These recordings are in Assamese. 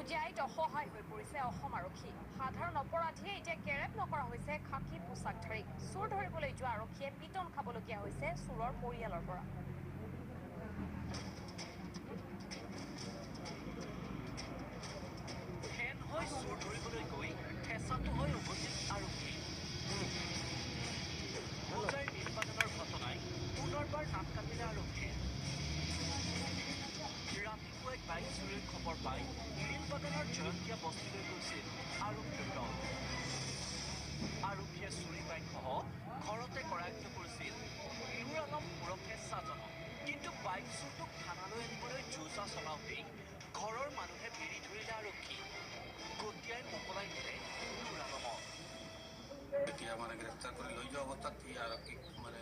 পৰ্যায়ত অসহায় হৈ পৰিছে অসম আৰক্ষী সাধাৰণ অপৰাধীয়ে এতিয়া কেৰেপ নকৰা হৈছে খাকী পোছাক ধৰি চোৰ ধৰিবলৈ যোৱা আৰক্ষীয়ে পিটন খাবলগীয়া হৈছে চোৰৰ পৰিয়ালৰ পৰা ফেন হৈ চোৰ ধৰিবলৈ গৈ ঠেচাটো হৈ উপস্থিত আৰক্ষী মোজাই নিষ্পাদনৰ ঘটনাই পুনৰবাৰ নাক কাটিলে আৰক্ষীয়ে ৰাতিপুৱাই বাইক চুৰিৰ খবৰ পাই নীলবাগানৰ জয়ন্তীয়া বস্তিলৈ গৈছিল আৰক্ষীৰ দল আৰক্ষীয়ে চুৰি বাইকসহ ঘৰতে কৰায়ত্ব কৰিছিল নুৰ আলম ওৰফে ছাজনক কিন্তু বাইক চুৰটোক থানালৈ আনিবলৈ যোজা চলাওঁতেই ঘৰৰ মানুহে বেৰি ধৰিলে আৰক্ষী গতিয়াই মোকলাই দিলে নুৰ আলমক এতিয়া মানে গ্ৰেপ্তাৰ কৰি লৈ যোৱা অৱস্থাত সি আৰক্ষীক মানে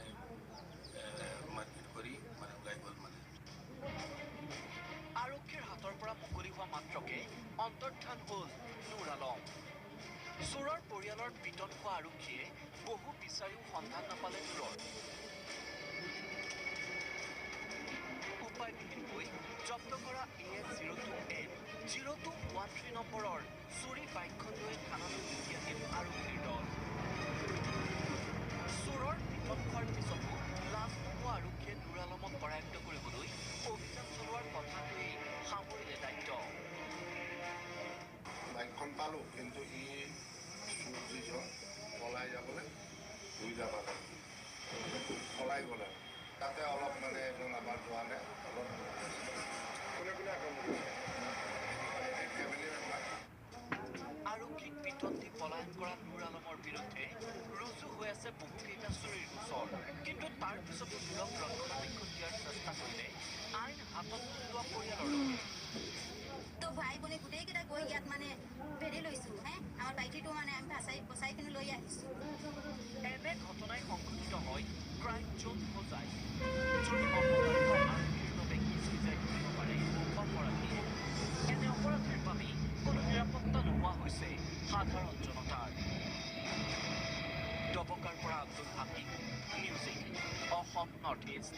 মাৰপিট কৰি মানে ওলাই গ'ল মানে আৰক্ষীৰ হাতৰ পৰা মুকলি হোৱা মাত্ৰকে অন্তৰ্ধান হ'ল নুৰ আলম চোৰৰ পৰিয়ালৰ পিটন খোৱা আৰক্ষীয়ে বহু বিচাৰিও সন্ধান নাপালে নুৰৰ উপায়বিহীনকৈ জব্দ কৰা AS02N0213 নম্বৰৰ চুৰি বাইকখন লৈ থানালৈ উঠি আহিল আৰক্ষীৰ দল চোৰৰ পিটন খোৱাৰ পিছতো লাজ নোপোৱা আৰক্ষীয়ে নুৰ আলমক কৰায়ত্ব কৰিবলৈ অভিযান চলোৱাৰ কথাটোৱেই সামৰিলে দায়িত্ব বাইকখন পালোঁ কিন্তু ই চোৰ যিজন পলাই যাবলৈ সুবিধা পালে পলাই গ'লে তাতে অলপ মানে এজন আমাৰ জোৱানে অলপ কোনে কোনে আক্ৰমণ কৰিছে ফেমিলি মেম্বাৰ আৰক্ষীক পিটন দি পলায়ন কৰা নুৰ আলমৰ বিৰুদ্ধে ৰুজু হৈ আছে বহুকেইটা চুৰিৰ গোচৰ কিন্তু তাৰ পিছতো নুৰক ৰক্ষণাবেক্ষণ দিয়াৰ চেষ্টা কৰিলে আইন হাতত লোৱা পৰিয়ালৰ লোকে তো ভাই বনে গোটেইকেইটা গৈ ইয়াত মানে ভেৰি লৈছোঁ আমাৰ বাইটিটো মানে আমি বচাই কিনে লৈ আহিছোঁ এনে ঘটনাই সংঘটিত হয় ক্ৰাইম জোন সজাই যদি অপৰাধ আৰক্ষীৰ বাবে কিচকিচাই কৰিব পাৰে অপৰাধীয়ে এনে অপৰাধীৰ বাবেই কোনো নিৰাপত্তা নোহোৱা হৈছে সাধাৰণ জনতাৰ দবকাৰ পৰা Abdul Hakim news 18 Assam north east